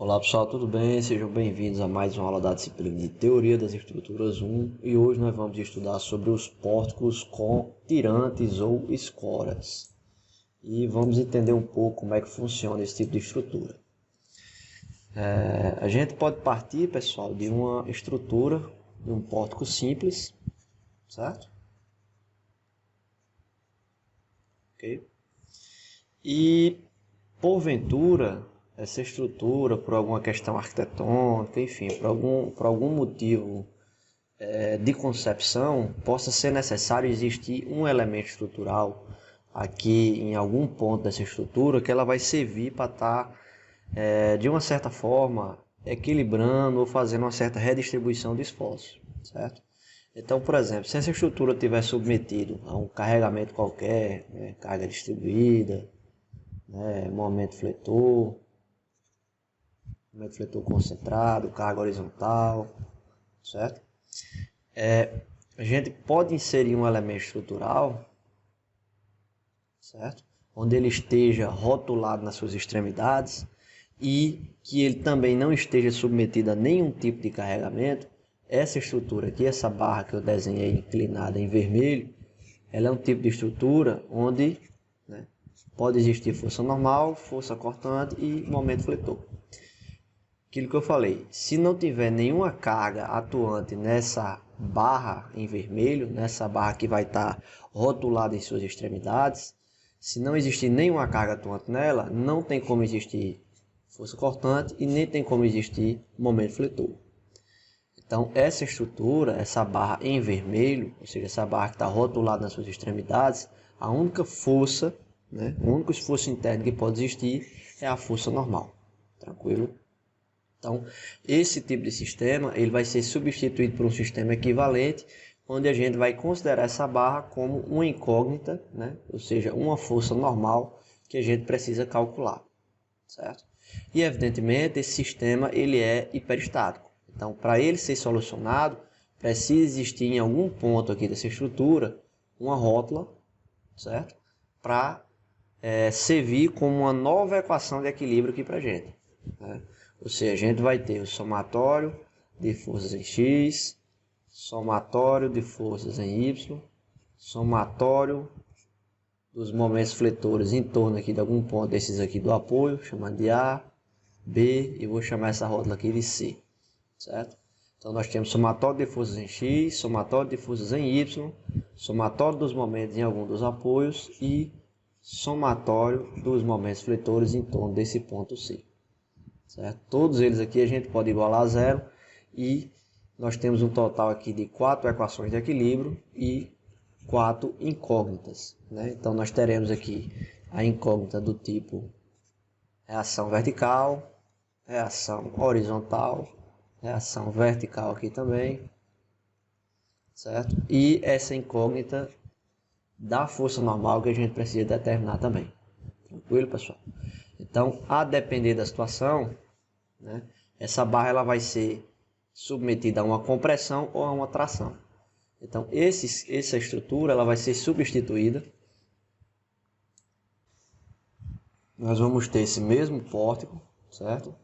Olá pessoal, tudo bem? Sejam bem-vindos a mais uma aula da disciplina de Teoria das Estruturas 1 e hoje nós vamos estudar sobre os pórticos com tirantes ou escoras e vamos entender um pouco como é que funciona esse tipo de estrutura. A gente pode partir, pessoal, de uma estrutura, de um pórtico simples, certo? Ok? E porventura essa estrutura, por alguma questão arquitetônica, enfim, por algum motivo de concepção, possa ser necessário existir um elemento estrutural aqui em algum ponto dessa estrutura que ela vai servir para estar, de uma certa forma, equilibrando ou fazendo uma certa redistribuição de esforço, certo? Então, por exemplo, se essa estrutura estiver submetida a um carregamento qualquer, né, carga distribuída, né, momento fletor concentrado, carga horizontal, certo? A gente pode inserir um elemento estrutural, certo? Onde ele esteja rotulado nas suas extremidades e que ele também não esteja submetido a nenhum tipo de carregamento. Essa estrutura aqui, essa barra que eu desenhei inclinada em vermelho, ela é um tipo de estrutura onde, né, pode existir força normal, força cortante e momento fletor. Aquilo que eu falei, se não tiver nenhuma carga atuante nessa barra em vermelho, nessa barra que vai estar rotulada em suas extremidades, se não existir nenhuma carga atuante nela, não tem como existir força cortante e nem tem como existir momento fletor. Então, essa estrutura, essa barra em vermelho, ou seja, essa barra que está rotulada nas suas extremidades, a única força, né, o único esforço interno que pode existir é a força normal. Tranquilo? Então, esse tipo de sistema ele vai ser substituído por um sistema equivalente, onde a gente vai considerar essa barra como uma incógnita, né? Ou seja, uma força normal que a gente precisa calcular, certo? E, evidentemente, esse sistema ele é hiperestático. Então, para ele ser solucionado, precisa existir em algum ponto aqui dessa estrutura uma rótula, certo? Para servir como uma nova equação de equilíbrio aqui para a gente, né? Ou seja, a gente vai ter o somatório de forças em X, somatório de forças em Y, somatório dos momentos fletores em torno aqui de algum ponto desses aqui do apoio, chamando de A, B, e vou chamar essa rótula aqui de C, certo? Então nós temos somatório de forças em X, somatório de forças em Y, somatório dos momentos em algum dos apoios e somatório dos momentos fletores em torno desse ponto C. Certo? Todos eles aqui a gente pode igualar a zero e nós temos um total aqui de 4 equações de equilíbrio e 4 incógnitas, né? Então nós teremos aqui a incógnita do tipo reação vertical, reação horizontal, reação vertical aqui também, certo? E essa incógnita da força normal que a gente precisa determinar também. Tranquilo, pessoal? Então, a depender da situação, né, essa barra ela vai ser submetida a uma compressão ou a uma tração. Então, essa estrutura ela vai ser substituída. Nós vamos ter esse mesmo pórtico, certo?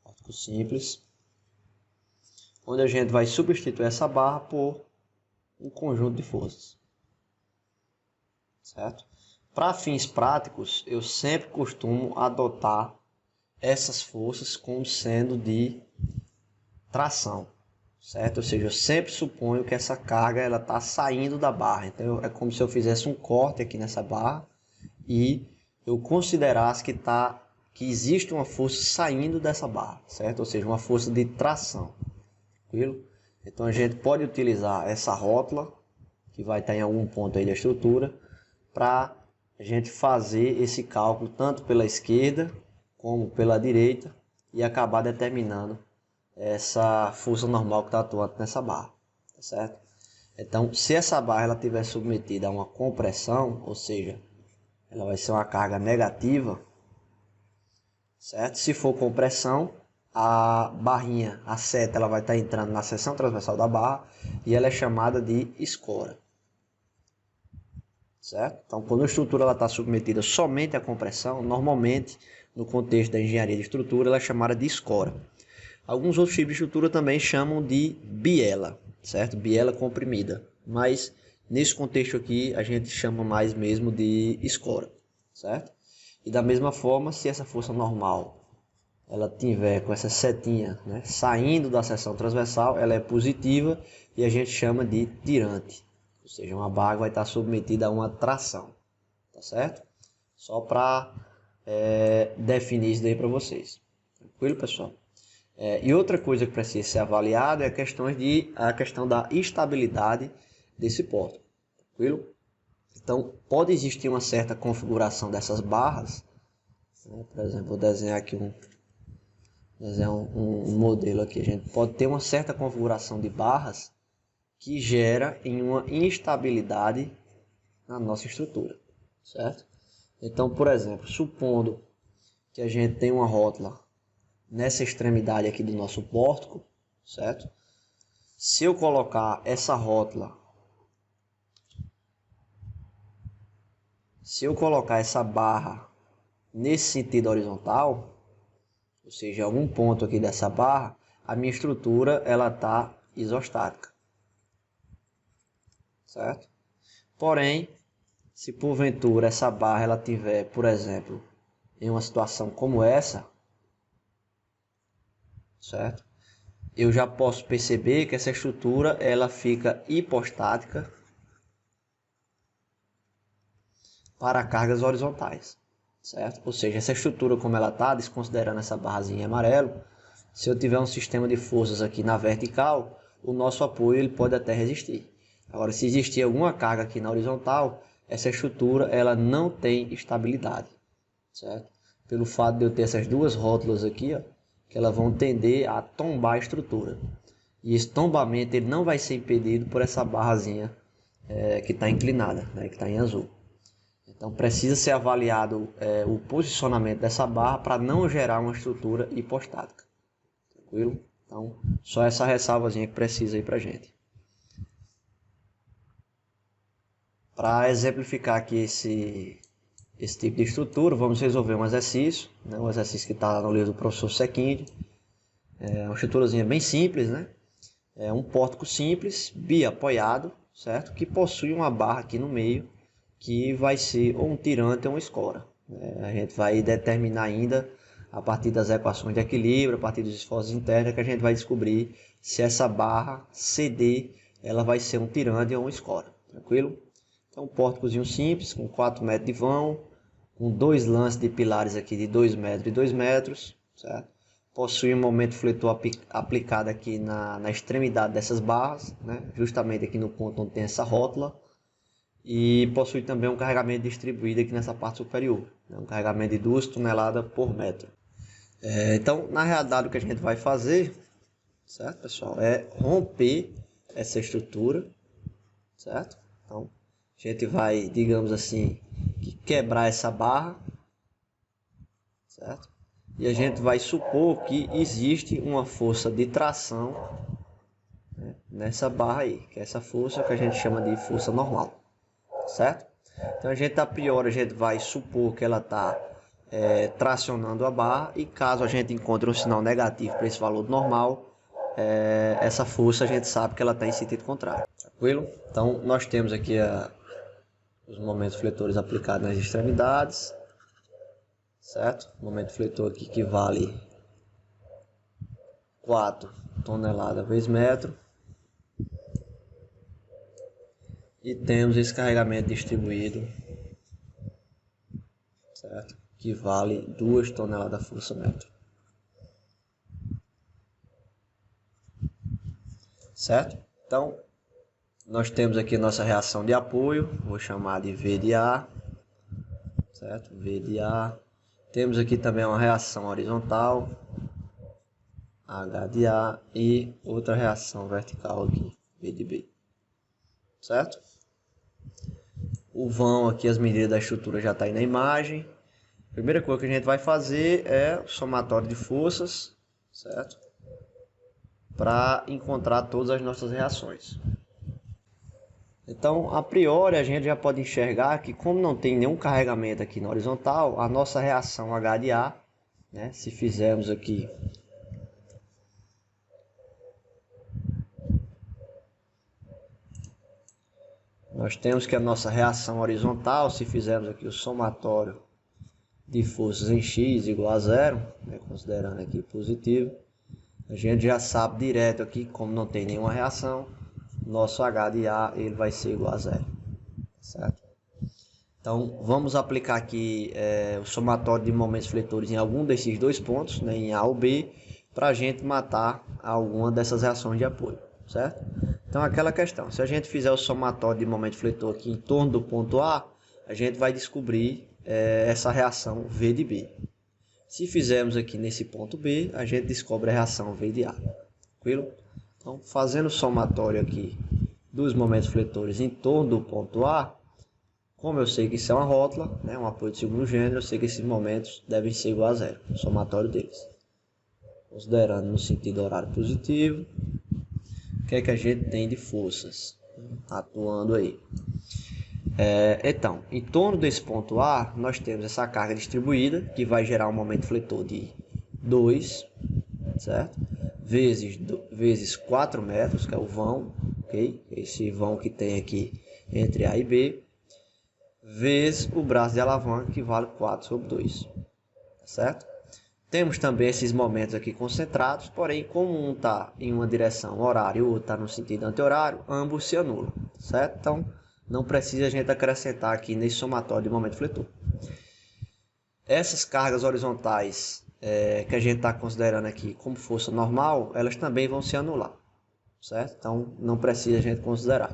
Pórtico simples, onde a gente vai substituir essa barra por um conjunto de forças, certo? Para fins práticos, eu sempre costumo adotar essas forças como sendo de tração, certo? Ou seja, eu sempre suponho que essa carga ela está saindo da barra. Então, é como se eu fizesse um corte aqui nessa barra e eu considerasse que existe uma força saindo dessa barra, certo? Ou seja, uma força de tração, tranquilo? Então, a gente pode utilizar essa rótula, que vai estar em algum ponto aí da estrutura, para a gente fazer esse cálculo tanto pela esquerda como pela direita e acabar determinando essa força normal que está atuando nessa barra, tá certo? Então, se essa barra ela estiver submetida a uma compressão, ou seja, ela vai ser uma carga negativa, certo? Se for compressão, a barrinha, a seta, ela vai estar entrando na seção transversal da barra e ela é chamada de escora, certo? Então, quando a estrutura está submetida somente à compressão, normalmente, no contexto da engenharia de estrutura, ela é chamada de escora. Alguns outros tipos de estrutura também chamam de biela, certo? Biela comprimida, mas nesse contexto aqui a gente chama mais mesmo de escora, certo? E da mesma forma, se essa força normal ela tiver com essa setinha, né, saindo da seção transversal, ela é positiva e a gente chama de tirante. Ou seja, uma barra vai estar submetida a uma tração, tá certo? Só para definir isso daí para vocês. Tranquilo, pessoal? E outra coisa que precisa ser avaliada é a questão da estabilidade desse porto. Tranquilo? Então, pode existir uma certa configuração dessas barras. Né? Por exemplo, vou desenhar aqui um modelo aqui. A gente pode ter uma certa configuração de barras que gera em uma instabilidade na nossa estrutura, certo? Então, por exemplo, supondo que a gente tem uma rótula nessa extremidade aqui do nosso pórtico, certo? Se eu colocar essa rótula, se eu colocar essa barra nesse sentido horizontal, ou seja, algum ponto aqui dessa barra, a minha estrutura ela está isostática, certo? Porém, se porventura essa barra ela tiver, por exemplo, em uma situação como essa, certo? Eu já posso perceber que essa estrutura ela fica hipostática para cargas horizontais, certo? Ou seja, essa estrutura como ela está, desconsiderando essa barrazinha em amarelo, se eu tiver um sistema de forças aqui na vertical, o nosso apoio ele pode até resistir. Agora, se existir alguma carga aqui na horizontal, essa estrutura ela não tem estabilidade, certo? Pelo fato de eu ter essas duas rótulas aqui, ó, que elas vão tender a tombar a estrutura. E esse tombamento ele não vai ser impedido por essa barrazinha que está inclinada, né, que está em azul. Então precisa ser avaliado o posicionamento dessa barra para não gerar uma estrutura hipostática. Tranquilo? Então só essa ressalvazinha que precisa aí para gente. Para exemplificar aqui esse tipo de estrutura, vamos resolver um exercício, né? Um exercício que está no livro do professor Sequinde. É uma estruturazinha bem simples, né? É um pórtico simples, biapoiado, certo? Que possui uma barra aqui no meio, que vai ser ou um tirante ou uma escora. A gente vai determinar ainda, a partir das equações de equilíbrio, a partir dos esforços internos, que a gente vai descobrir se essa barra CD ela vai ser um tirante ou uma escora. Tranquilo? Então, um pórticozinho simples, com 4 metros de vão, com dois lances de pilares aqui de 2 metros e 2 metros, certo? Possui um momento fletor aplicado aqui na extremidade dessas barras, né? Justamente aqui no ponto onde tem essa rótula. E possui também um carregamento distribuído aqui nessa parte superior, né? Um carregamento de 2 toneladas por metro. Então, na realidade, o que a gente vai fazer, certo, pessoal, é romper essa estrutura, certo? Então, a gente vai, digamos assim, quebrar essa barra, certo? E a gente vai supor que existe uma força de tração, né, nessa barra aí, que é essa força que a gente chama de força normal, certo? Então a priori a gente vai supor que ela está tracionando a barra, e caso a gente encontre um sinal negativo para esse valor normal, essa força a gente sabe que ela está em sentido contrário, tranquilo? Então nós temos aqui os momentos fletores aplicados nas extremidades, certo? O momento fletor aqui que vale 4 toneladas vezes metro. E temos esse carregamento distribuído, certo? Que vale 2 toneladas força metro. Certo? Então, nós temos aqui nossa reação de apoio, vou chamar de V de A, certo? V de A. Temos aqui também uma reação horizontal, H de A, e outra reação vertical aqui, V de B, certo? O vão aqui, as medidas da estrutura já está aí na imagem. A primeira coisa que a gente vai fazer é o somatório de forças, certo? Para encontrar todas as nossas reações. Então, a priori, a gente já pode enxergar que, como não tem nenhum carregamento aqui na horizontal, a nossa reação H de A, né, se fizermos aqui nós temos que a nossa reação horizontal, se fizermos aqui o somatório de forças em x igual a zero, né, considerando aqui positivo, a gente já sabe direto aqui, como não tem nenhuma reação, nosso H de A ele vai ser igual a zero, certo? Então vamos aplicar aqui o somatório de momentos fletores em algum desses dois pontos, né, em A ou B, para a gente matar alguma dessas reações de apoio, certo? Então aquela questão, se a gente fizer o somatório de momento fletor aqui em torno do ponto A, a gente vai descobrir essa reação V de B. Se fizermos aqui nesse ponto B, a gente descobre a reação V de A. Tranquilo? Então, fazendo o somatório aqui dos momentos fletores em torno do ponto A, como eu sei que isso é uma rótula, né, um apoio de segundo gênero, eu sei que esses momentos devem ser igual a zero, o somatório deles. Considerando no sentido horário positivo, o que é que a gente tem de forças atuando aí? Então, em torno desse ponto A, nós temos essa carga distribuída, que vai gerar um momento fletor de 2, certo? Vezes 4 metros, que é o vão, ok? Esse vão que tem aqui entre A e B, vezes o braço de alavanca, que vale 4 sobre 2, certo? Temos também esses momentos aqui concentrados, porém, como um está em uma direção horária e o outro está no sentido anti-horário, ambos se anulam, certo? Então, não precisa a gente acrescentar aqui nesse somatório de momento fletor. Essas cargas horizontais que a gente está considerando aqui como força normal, elas também vão se anular, certo? Então, não precisa a gente considerar.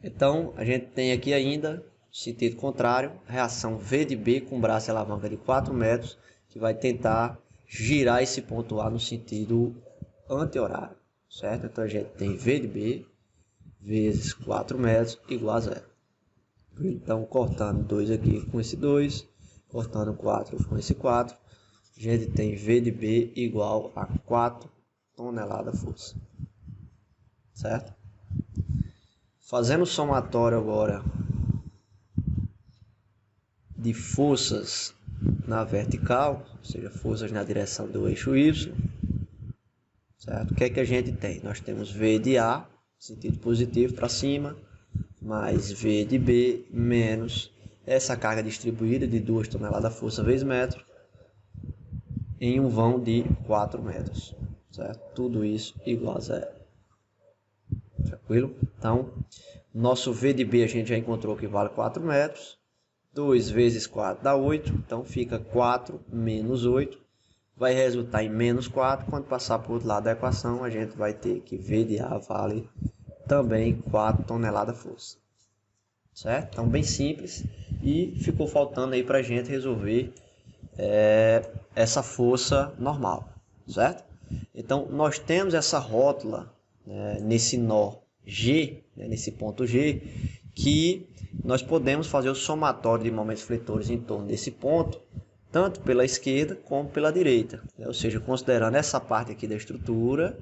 Então, a gente tem aqui ainda, sentido contrário, reação V de B com braço e alavanca de 4 metros, que vai tentar girar esse ponto A no sentido anti-horário, certo? Então, a gente tem V de B vezes 4 metros igual a zero. Então, cortando 2 aqui com esse 2, cortando 4 com esse 4, a gente tem V de B igual a 4 toneladas força, certo? Fazendo o somatório agora de forças na vertical, ou seja, forças na direção do eixo Y, certo? O que é que a gente tem? Nós temos V de A, sentido positivo para cima, mais V de B, menos essa carga distribuída de 2 toneladas força vezes metro, em um vão de 4 metros, certo? Tudo isso igual a zero. Tranquilo? Então, nosso V de B a gente já encontrou que vale 4 metros. 2 vezes 4 dá 8. Então, fica 4 menos 8. Vai resultar em menos 4. Quando passar para o outro lado da equação, a gente vai ter que V de A vale também 4 toneladas força. Certo? Então, bem simples. E ficou faltando aí para a gente resolver essa força normal. Certo? Então, nós temos essa rótula nesse nó G, nesse ponto G, que nós podemos fazer o somatório de momentos fletores em torno desse ponto, tanto pela esquerda como pela direita, ou seja, considerando essa parte aqui da estrutura,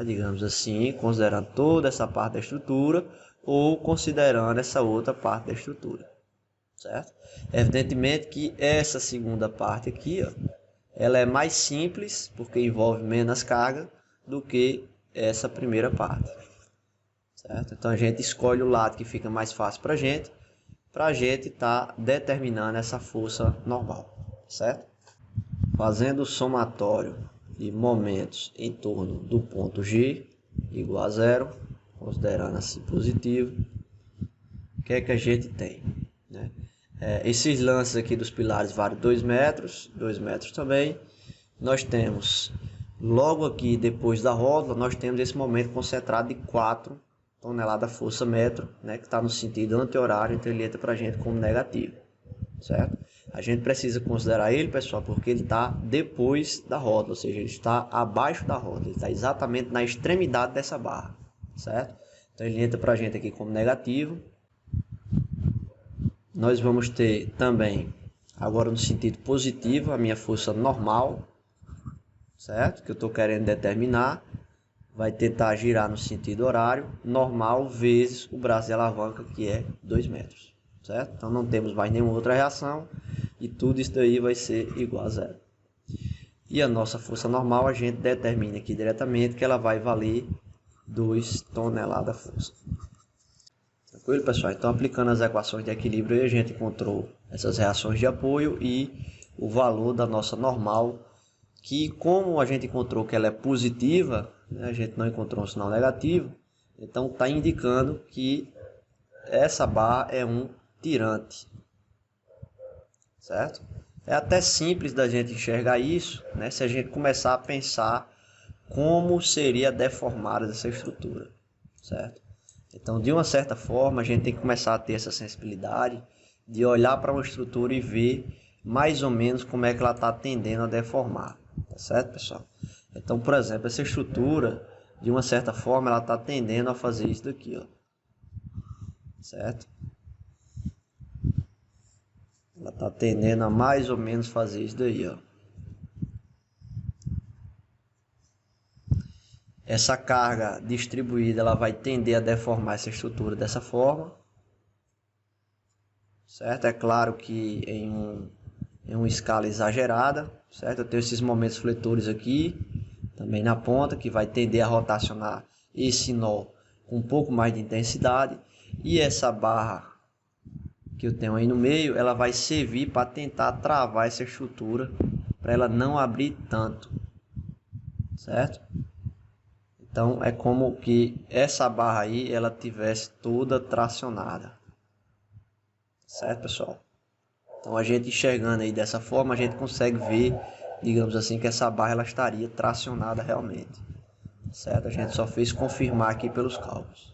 digamos assim, considerando toda essa parte da estrutura, ou considerando essa outra parte da estrutura, certo? Evidentemente que essa segunda parte aqui, ela é mais simples, porque envolve menos carga do que essa primeira parte, certo? Então a gente escolhe o lado que fica mais fácil para a gente estar determinando essa força normal, certo? Fazendo o somatório de momentos em torno do ponto G igual a zero, considerando assim positivo, o que é que a gente tem, né? Esses lances aqui dos pilares valem 2 metros também. Nós temos logo aqui depois da rótula, nós temos esse momento concentrado de 4 toneladas força metro, né, que está no sentido anti-horário, então ele entra para a gente como negativo, certo? A gente precisa considerar ele, pessoal, porque ele está depois da rótula, ou seja, ele está abaixo da rótula, ele está exatamente na extremidade dessa barra, certo? Então ele entra para a gente aqui como negativo. Nós vamos ter também, agora no sentido positivo, a minha força normal, certo? Que eu estou querendo determinar, vai tentar girar no sentido horário, normal vezes o braço de alavanca, que é 2 metros, certo? Então não temos mais nenhuma outra reação e tudo isso daí vai ser igual a zero. E a nossa força normal a gente determina aqui diretamente que ela vai valer 2 toneladas força. Tranquilo, pessoal? Então, aplicando as equações de equilíbrio, a gente encontrou essas reações de apoio e o valor da nossa normal, que como a gente encontrou que ela é positiva, né, a gente não encontrou um sinal negativo, então está indicando que essa barra é um tirante, certo? É até simples da gente enxergar isso, né, se a gente começar a pensar como seria deformada essa estrutura, certo? Então, de uma certa forma, a gente tem que começar a ter essa sensibilidade de olhar para uma estrutura e ver mais ou menos como é que ela está tendendo a deformar, tá certo, pessoal? Então, por exemplo, essa estrutura, de uma certa forma, ela está tendendo a fazer isso daqui, ó, certo? Ela está tendendo a mais ou menos fazer isso daí, ó. Essa carga distribuída, ela vai tender a deformar essa estrutura dessa forma, certo? É claro que em uma escala exagerada, certo? Eu tenho esses momentos fletores aqui, também na ponta, que vai tender a rotacionar esse nó com um pouco mais de intensidade. E essa barra que eu tenho aí no meio, ela vai servir para tentar travar essa estrutura, para ela não abrir tanto, certo? Então é como que essa barra aí ela tivesse toda tracionada, certo, pessoal? Então a gente enxergando aí dessa forma, a gente consegue ver, digamos assim, que essa barra ela estaria tracionada realmente, certo? A gente só fez confirmar aqui pelos cálculos.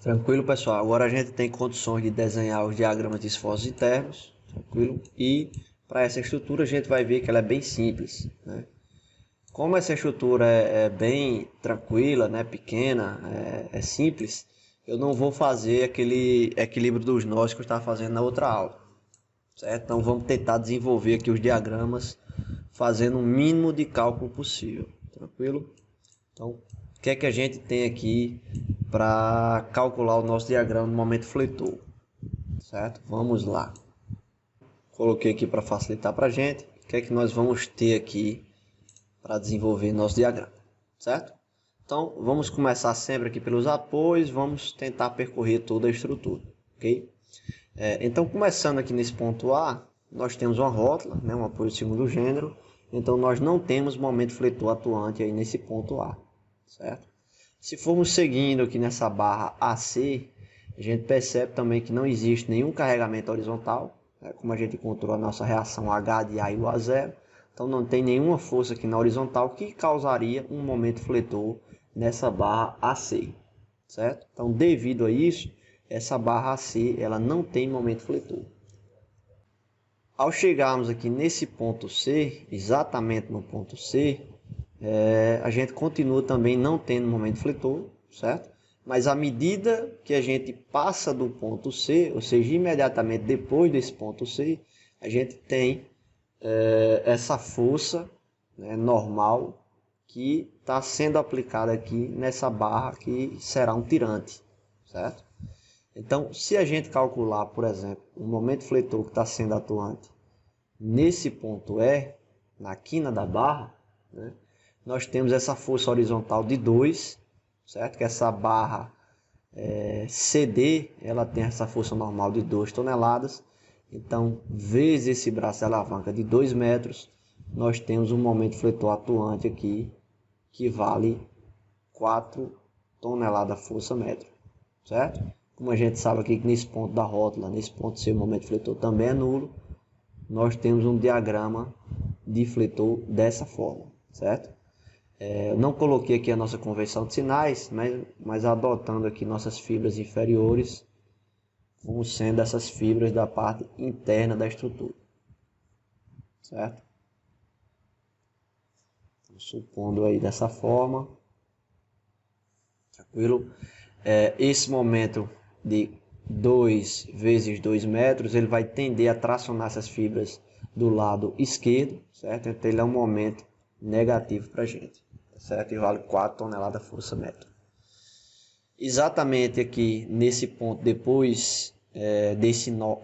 Tranquilo, pessoal? Agora a gente tem condições de desenhar os diagramas de esforços internos, tranquilo? E para essa estrutura a gente vai ver que ela é bem simples, né? Como essa estrutura é bem tranquila, né, pequena, é simples, eu não vou fazer aquele equilíbrio dos nós que eu estava fazendo na outra aula, certo? Então vamos tentar desenvolver aqui os diagramas fazendo o mínimo de cálculo possível, tranquilo? Então, o que é que a gente tem aqui para calcular o nosso diagrama no momento fletor, certo? Vamos lá. Coloquei aqui para facilitar para a gente. O que é que nós vamos ter aqui para desenvolver nosso diagrama, certo? Então, vamos começar sempre aqui pelos apoios, vamos tentar percorrer toda a estrutura, ok? Então, começando aqui nesse ponto A, nós temos uma rótula, né, um apoio de segundo gênero, então nós não temos momento fletor atuante aí nesse ponto A, certo? Se formos seguindo aqui nessa barra AC, a gente percebe também que não existe nenhum carregamento horizontal, né, como a gente encontrou a nossa reação H de A igual a zero. Então não tem nenhuma força aqui na horizontal que causaria um momento fletor nessa barra AC, certo? Então devido a isso, essa barra AC ela não tem momento fletor. Ao chegarmos aqui nesse ponto C, exatamente no ponto C, a gente continua também não tendo momento fletor, certo? Mas à medida que a gente passa do ponto C, ou seja, imediatamente depois desse ponto C, a gente tem essa força, né, normal que está sendo aplicada aqui nessa barra que será um tirante, certo? Então, se a gente calcular, por exemplo, o momento fletor que está sendo atuante nesse ponto E, na quina da barra, né, nós temos essa força horizontal de 2, certo? Que essa barra CD, ela tem essa força normal de 2 toneladas. Então, vezes esse braço de alavanca de 2 metros, nós temos um momento fletor atuante aqui que vale 4 toneladas força metro, certo? Como a gente sabe aqui que nesse ponto da rótula, nesse ponto C, o momento fletor também é nulo, nós temos um diagrama de fletor dessa forma, certo? Eu não coloquei aqui a nossa convenção de sinais, mas adotando aqui nossas fibras inferiores, como sendo essas fibras da parte interna da estrutura, certo? Então, supondo aí dessa forma, tranquilo? Esse momento de 2 vezes 2 metros, ele vai tender a tracionar essas fibras do lado esquerdo, certo? Então ele é um momento negativo para a gente, certo? E vale 4 toneladas força metro. Exatamente aqui nesse ponto, depois desse nó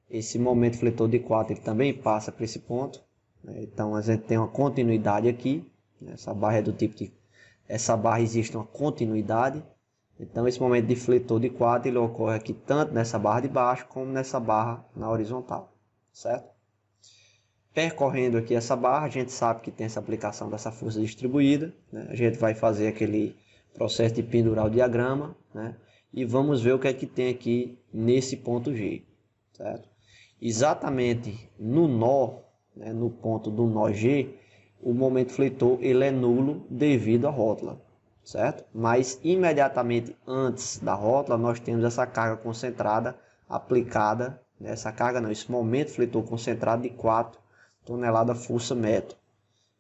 esse momento fletor de 4 ele também passa para esse ponto, né? Então a gente tem uma continuidade aqui, né? Essa barra é do tipo de... Essa barra existe uma continuidade. Então esse momento de fletor de 4 ele ocorre aqui tanto nessa barra de baixo como nessa barra na horizontal, certo? Percorrendo aqui essa barra, a gente sabe que tem essa aplicação dessa força distribuída, né? A gente vai fazer aquele processo de pendurar o diagrama, né? E vamos ver o que é que tem aqui nesse ponto G, certo? Exatamente no nó, né, no ponto do nó G, o momento fletor ele é nulo devido à rótula, certo? Mas imediatamente antes da rótula nós temos essa carga concentrada aplicada, né? Essa carga não, esse momento fletor concentrado de 4 toneladas força metro.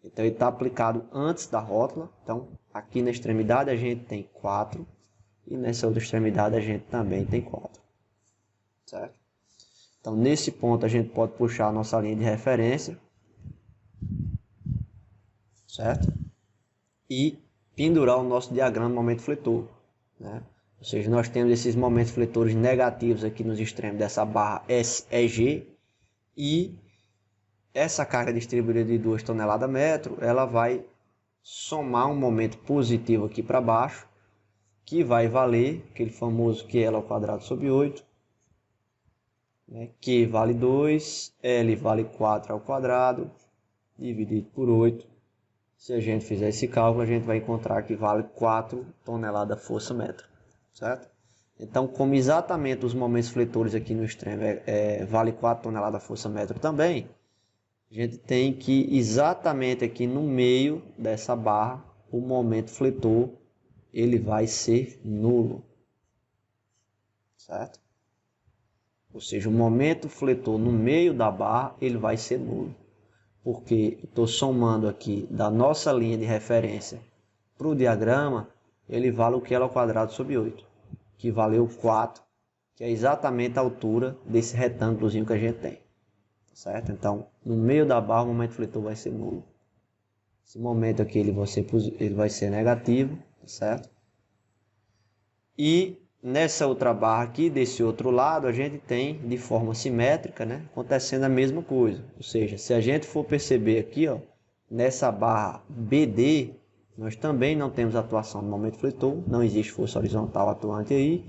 Então ele está aplicado antes da rótula. Então aqui na extremidade a gente tem 4 e nessa outra extremidade a gente também tem 4, certo? Então nesse ponto a gente pode puxar a nossa linha de referência, certo? E pendurar o nosso diagrama momento fletor, né? Ou seja, nós temos esses momentos fletores negativos aqui nos extremos dessa barra SEG e essa carga distribuída de 2 toneladas metro, ela vai somar um momento positivo aqui para baixo, que vai valer aquele famoso QL ao quadrado sobre 8, né? Q vale 2, L vale 4 ao quadrado, dividido por 8. Se a gente fizer esse cálculo, a gente vai encontrar que vale 4 toneladas força metro, certo? Então, como exatamente os momentos fletores aqui no extremo vale 4 toneladas força metro também, a gente tem que exatamente aqui no meio dessa barra, o momento fletor ele vai ser nulo, certo? Ou seja, o momento fletor no meio da barra ele vai ser nulo, porque estou somando aqui da nossa linha de referência para o diagrama, ele vale o QL ao quadrado sobre 8, que valeu 4, que é exatamente a altura desse retângulozinho que a gente tem, certo? Então, no meio da barra o momento fletor vai ser nulo. Esse momento aqui ele vai ser negativo, certo? E nessa outra barra aqui, desse outro lado, a gente tem de forma simétrica, né, acontecendo a mesma coisa. Ou seja, se a gente for perceber aqui, ó, nessa barra BD, nós também não temos atuação no momento fletor, não existe força horizontal atuante aí.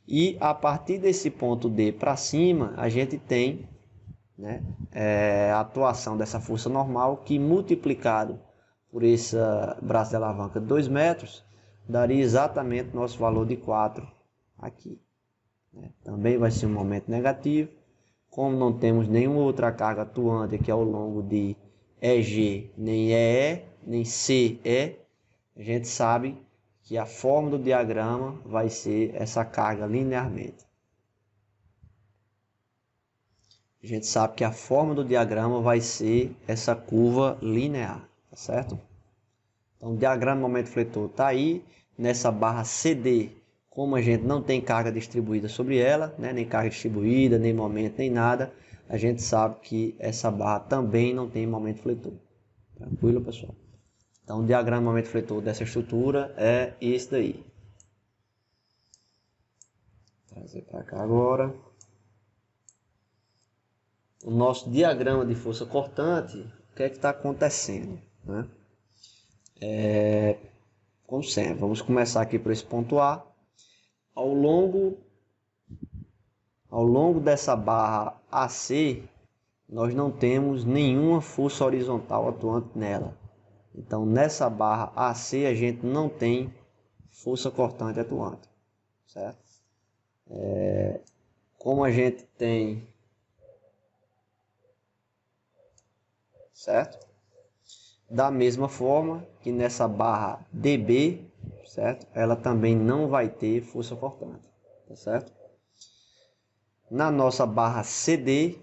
E a partir desse ponto D para cima, a gente tem, né, a atuação dessa força normal, que multiplicado por esse braço de alavanca de 2 metros, daria exatamente o nosso valor de 4 aqui, né? Também vai ser um momento negativo. Como não temos nenhuma outra carga atuante aqui ao longo de EG, nem EE, nem CE, a gente sabe que a forma do diagrama vai ser essa carga linearmente. A gente sabe que a forma do diagrama vai ser essa curva linear, tá certo? Então o diagrama momento fletor está aí, nessa barra CD, como a gente não tem carga distribuída sobre ela, né, nem carga distribuída, nem momento, nem nada, a gente sabe que essa barra também não tem momento fletor. Tranquilo, pessoal? Então o diagrama momento fletor dessa estrutura é esse daí. Vou trazer para cá agora. O nosso diagrama de força cortante, o que é que está acontecendo, né? Como sempre, vamos começar aqui por esse ponto A. Ao longo dessa barra AC, nós não temos nenhuma força horizontal atuante nela. Então, nessa barra AC, a gente não tem força cortante atuante, certo? Como a gente tem, certo? Da mesma forma que nessa barra DB, certo? Ela também não vai ter força cortante, tá certo? Na nossa barra CD,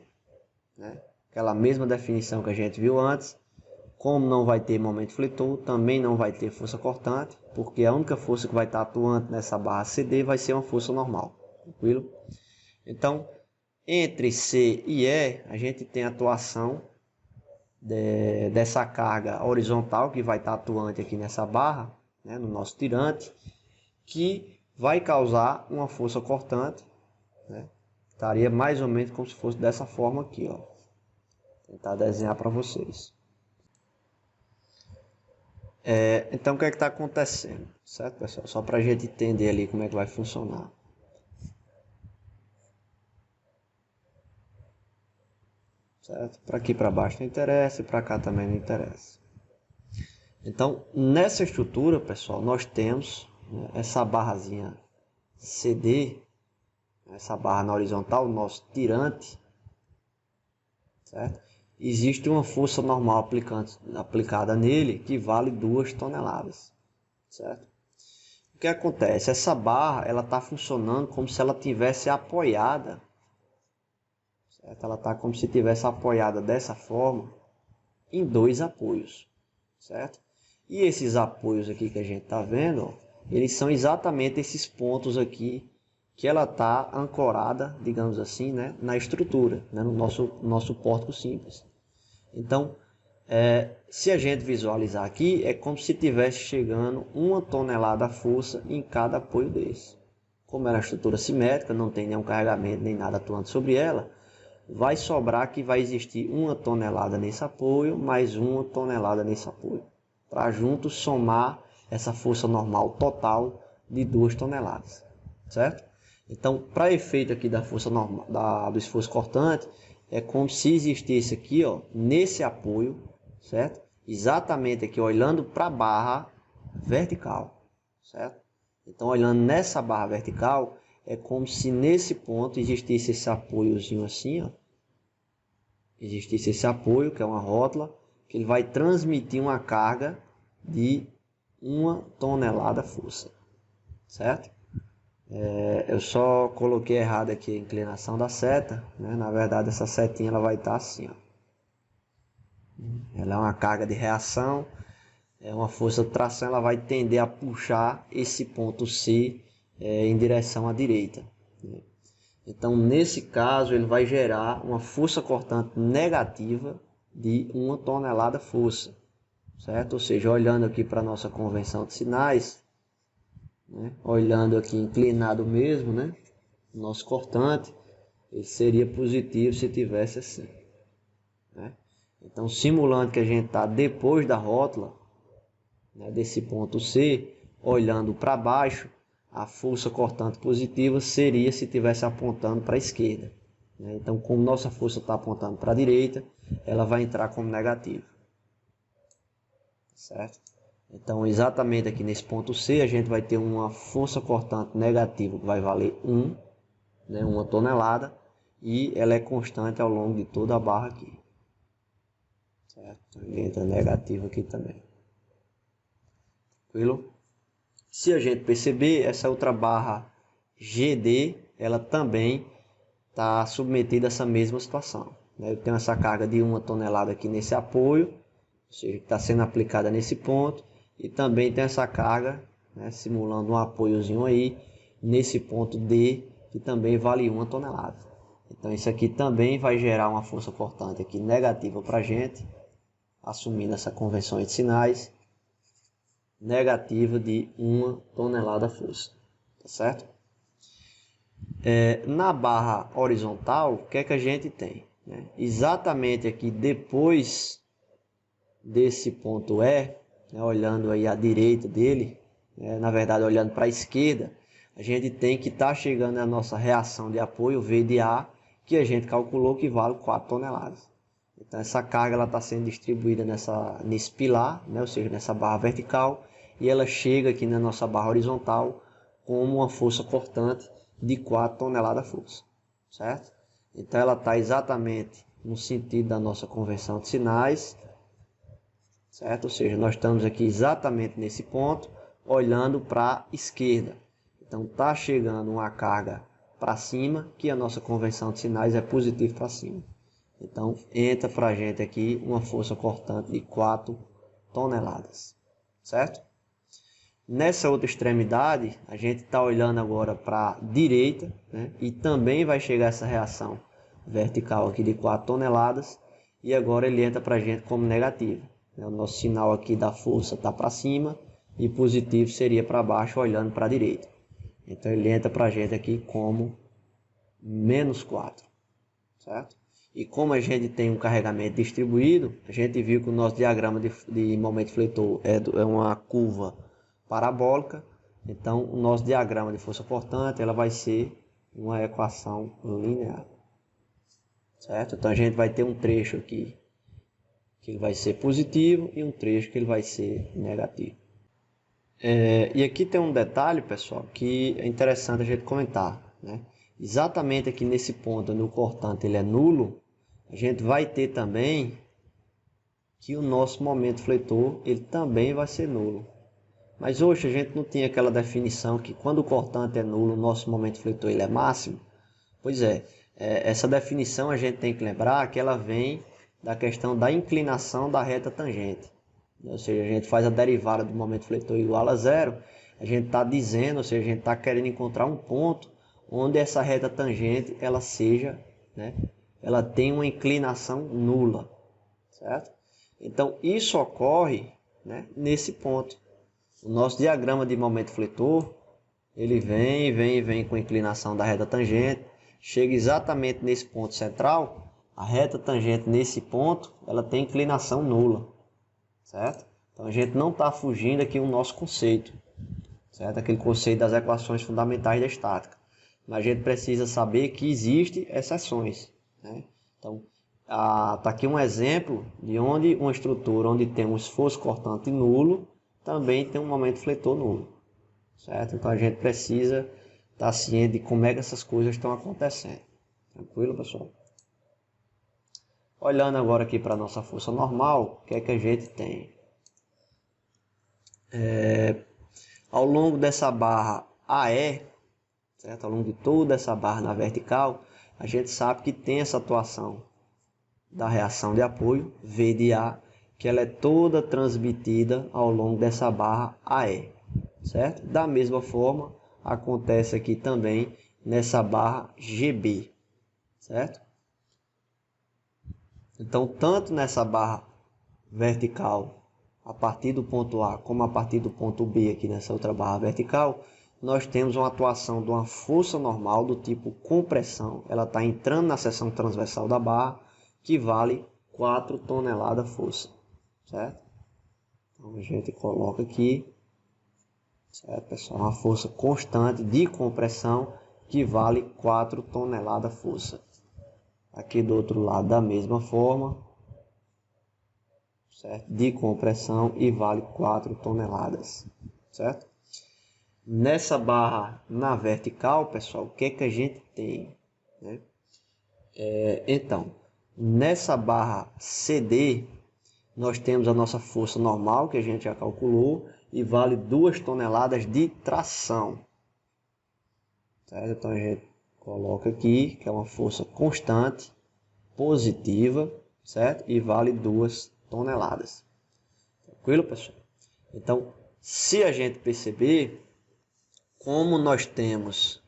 né? Aquela mesma definição que a gente viu antes, como não vai ter momento fletor, também não vai ter força cortante, porque a única força que vai estar atuante nessa barra CD vai ser uma força normal, tranquilo? Então, entre C e E, a gente tem atuação dessa carga horizontal que vai estar atuante aqui nessa barra, né, no nosso tirante, que vai causar uma força cortante, né? Estaria mais ou menos como se fosse dessa forma aqui, ó. Vou tentar desenhar para vocês. Então o que é que está acontecendo, certo, pessoal? Só para a gente entender ali como é que vai funcionar. Certo? Para aqui para baixo não interessa e para cá também não interessa. Então, nessa estrutura, pessoal, nós temos, né, essa barrazinha CD, essa barra na horizontal, o nosso tirante, certo? Existe uma força normal aplicada nele que vale 2 toneladas, certo? O que acontece? Essa barra ela está funcionando como se ela tivesse apoiada, certo? Ela está como se tivesse apoiada dessa forma em 2 apoios, certo? E esses apoios aqui que a gente está vendo, ó, eles são exatamente esses pontos aqui que ela está ancorada, digamos assim, né, na estrutura, né, no nosso pórtico simples. Então, se a gente visualizar aqui, é como se estivesse chegando 1 tonelada de força em cada apoio desse. Como é uma estrutura simétrica, não tem nenhum carregamento nem nada atuando sobre ela, vai sobrar que vai existir 1 tonelada nesse apoio, mais 1 tonelada nesse apoio, para juntos somar essa força normal total de 2 toneladas, certo? Então, para efeito aqui da força normal, do esforço cortante, é como se existisse aqui, ó, nesse apoio, certo? Exatamente aqui, olhando para a barra vertical, certo? Então, olhando nessa barra vertical, é como se nesse ponto existisse esse apoiozinho assim, ó. Existisse esse apoio, que é uma rótula, que ele vai transmitir uma carga de 1 tonelada força, certo? Eu só coloquei errado aqui a inclinação da seta, né? Na verdade essa setinha ela vai estar assim, ó. Ela é uma carga de reação, é uma força de tração, ela vai tender a puxar esse ponto C em direção à direita, né? Então nesse caso ele vai gerar uma força cortante negativa de 1 tonelada força, certo? Ou seja, olhando aqui para a nossa convenção de sinais, né? Olhando aqui inclinado mesmo, né? Nosso cortante, ele seria positivo se tivesse assim, né? Então, simulando que a gente está depois da rótula, né, desse ponto C, olhando para baixo, a força cortante positiva seria se estivesse apontando para a esquerda, né? Então, como nossa força está apontando para a direita, ela vai entrar como negativa, certo? Então, exatamente aqui nesse ponto C, a gente vai ter uma força cortante negativa que vai valer 1, né, 1 tonelada, e ela é constante ao longo de toda a barra aqui, certo? Entra negativo aqui também. Tranquilo? Se a gente perceber, essa outra barra GD, ela também está submetida a essa mesma situação, né? Eu tenho essa carga de 1 tonelada aqui nesse apoio, ou seja, que está sendo aplicada nesse ponto, e também tem essa carga, né, simulando um apoiozinho aí, nesse ponto D, que também vale 1 tonelada. Então isso aqui também vai gerar uma força cortante aqui negativa para a gente, assumindo essa convenção de sinais, negativa de 1 tonelada força, tá certo? Na barra horizontal, o que é que a gente tem, né? Exatamente aqui depois desse ponto E, né, olhando aí à direita dele, né, na verdade olhando para a esquerda, a gente tem que estar chegando à nossa reação de apoio VDA, que a gente calculou que vale 4 toneladas. Então essa carga está sendo distribuída nesse pilar, né, ou seja, nessa barra vertical, e ela chega aqui na nossa barra horizontal como uma força cortante de 4 toneladas força, certo? Então ela está exatamente no sentido da nossa convenção de sinais, certo? Ou seja, nós estamos aqui exatamente nesse ponto, olhando para a esquerda. Então está chegando uma carga para cima, que a nossa convenção de sinais é positivo para cima. Então entra para a gente aqui uma força cortante de 4 toneladas, certo? Nessa outra extremidade, a gente está olhando agora para a direita, né? E também vai chegar essa reação vertical aqui de 4 toneladas. e agora ele entra para a gente como negativo. O nosso sinal aqui da força está para cima e positivo seria para baixo, olhando para a direita. Então ele entra para a gente aqui como menos 4, certo? E como a gente tem um carregamento distribuído, a gente viu que o nosso diagrama de momento fletor é uma curva parabólica. Então o nosso diagrama de força cortante ela vai ser uma equação linear, certo? Então a gente vai ter um trecho aqui que ele vai ser positivo e um trecho que ele vai ser negativo. E aqui tem um detalhe, pessoal, que é interessante a gente comentar, né? Exatamente aqui nesse ponto onde o cortante ele é nulo, a gente vai ter também que o nosso momento fletor ele também vai ser nulo. Mas hoje a gente não tinha aquela definição que quando o cortante é nulo, o nosso momento fletor ele é máximo. Pois essa definição a gente tem que lembrar que ela vem da questão da inclinação da reta tangente. Ou seja, a gente faz a derivada do momento fletor igual a zero, a gente está dizendo, ou seja, a gente está querendo encontrar um ponto onde essa reta tangente ela seja, né, ela tem uma inclinação nula, certo? Então isso ocorre, né, nesse ponto. O nosso diagrama de momento fletor, ele vem com a inclinação da reta tangente, chega exatamente nesse ponto central, a reta tangente nesse ponto, ela tem inclinação nula, certo? Então a gente não está fugindo aqui do nosso conceito, certo? Aquele conceito das equações fundamentais da estática. Mas a gente precisa saber que existem exceções, né? Então, está aqui um exemplo de onde uma estrutura onde tem um esforço cortante nulo, também tem um momento fletor nulo, certo? Então a gente precisa estar ciente de como é que essas coisas estão acontecendo. Tranquilo, pessoal? Olhando agora aqui para a nossa força normal, o que é que a gente tem? Ao longo dessa barra AE, certo? Ao longo de toda essa barra na vertical, a gente sabe que tem essa atuação da reação de apoio, V de A, que ela é toda transmitida ao longo dessa barra AE, certo? Da mesma forma, acontece aqui também nessa barra GB, certo? Então, tanto nessa barra vertical, a partir do ponto A, como a partir do ponto B, aqui nessa outra barra vertical, nós temos uma atuação de uma força normal do tipo compressão. Ela está entrando na seção transversal da barra, que vale 4 toneladas força, certo? Então, a gente coloca aqui, certo, pessoal? Uma força constante de compressão que vale 4 toneladas força. Aqui do outro lado, da mesma forma, certo? De compressão e vale 4 toneladas, certo? Nessa barra na vertical, pessoal, o que é que a gente tem, né? Então, nessa barra CD, nós temos a nossa força normal, que a gente já calculou, e vale 2 toneladas de tração, certo? Então a gente coloca aqui, que é uma força constante, positiva, certo? E vale 2 toneladas. Tranquilo, pessoal? Então, se a gente perceber, como nós temos,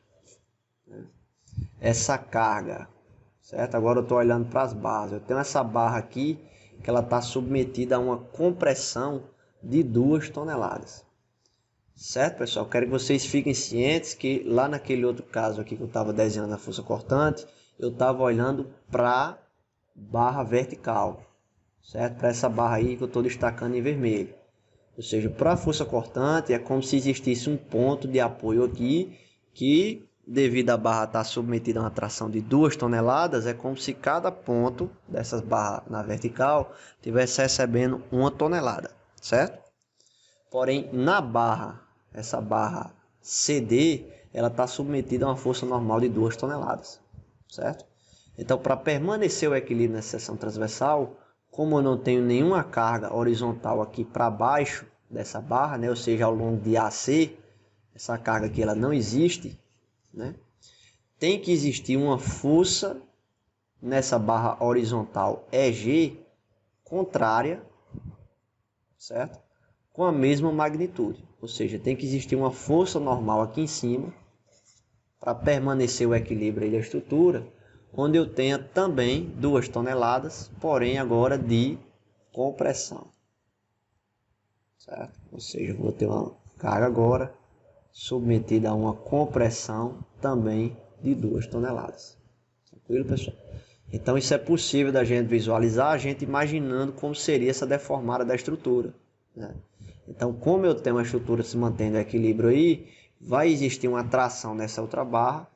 né, essa carga, certo? Agora eu estou olhando para as barras. Eu tenho essa barra aqui, que ela está submetida a uma compressão de 2 toneladas. Certo, pessoal? Quero que vocês fiquem cientes que lá naquele outro caso aqui que eu estava desenhando a força cortante, eu estava olhando para barra vertical, certo? Para essa barra aí que eu estou destacando em vermelho. Ou seja, para a força cortante é como se existisse um ponto de apoio aqui que, devido à barra estar submetida a uma tração de 2 toneladas, é como se cada ponto dessas barras na vertical estivesse recebendo 1 tonelada, certo? Porém, na barra, essa barra CD, ela está submetida a uma força normal de 2 toneladas, certo? Então, para permanecer o equilíbrio nessa seção transversal, como eu não tenho nenhuma carga horizontal aqui para baixo dessa barra, né? Ou seja, ao longo de AC, essa carga aqui ela não existe, né? Tem que existir uma força nessa barra horizontal EG contrária, certo? Com a mesma magnitude. Ou seja, tem que existir uma força normal aqui em cima para permanecer o equilíbrio aí da estrutura, onde eu tenha também 2 toneladas, porém agora de compressão, certo? Ou seja, eu vou ter uma carga agora submetida a uma compressão também de 2 toneladas. Tranquilo, pessoal? Então isso é possível da gente visualizar, a gente imaginando como seria essa deformada da estrutura, né? Então, como eu tenho uma estrutura se mantendo em equilíbrio aí, vai existir uma tração nessa outra barra,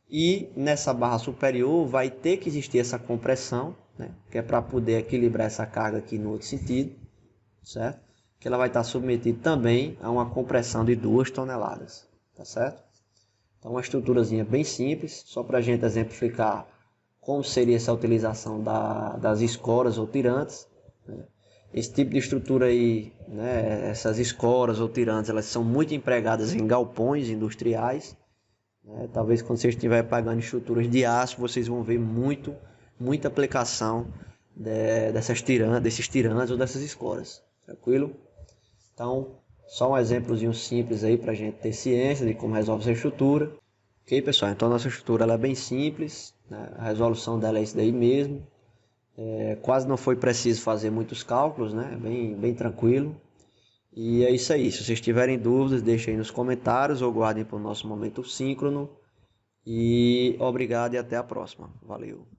e nessa barra superior vai ter que existir essa compressão, né? Que é para poder equilibrar essa carga aqui no outro sentido, certo? Que ela vai estar submetida também a uma compressão de 2 toneladas, tá certo? Então, uma estruturazinha bem simples, só para a gente exemplificar como seria essa utilização das escoras ou tirantes, né? Esse tipo de estrutura aí, né, essas escoras ou tirantes, elas são muito empregadas em galpões industriais, né? Talvez quando você estiver pagando estruturas de aço, vocês vão ver muita aplicação desses tirantes ou dessas escoras, tranquilo? Então, só um exemplozinho simples aí para a gente ter ciência de como resolve essa estrutura. Ok, pessoal? Então, a nossa estrutura ela é bem simples, né? A resolução dela é isso daí mesmo. Quase não foi preciso fazer muitos cálculos, né? Bem tranquilo. E é isso aí. Se vocês tiverem dúvidas, deixem aí nos comentários ou guardem para o nosso momento síncrono. E obrigado e até a próxima. Valeu!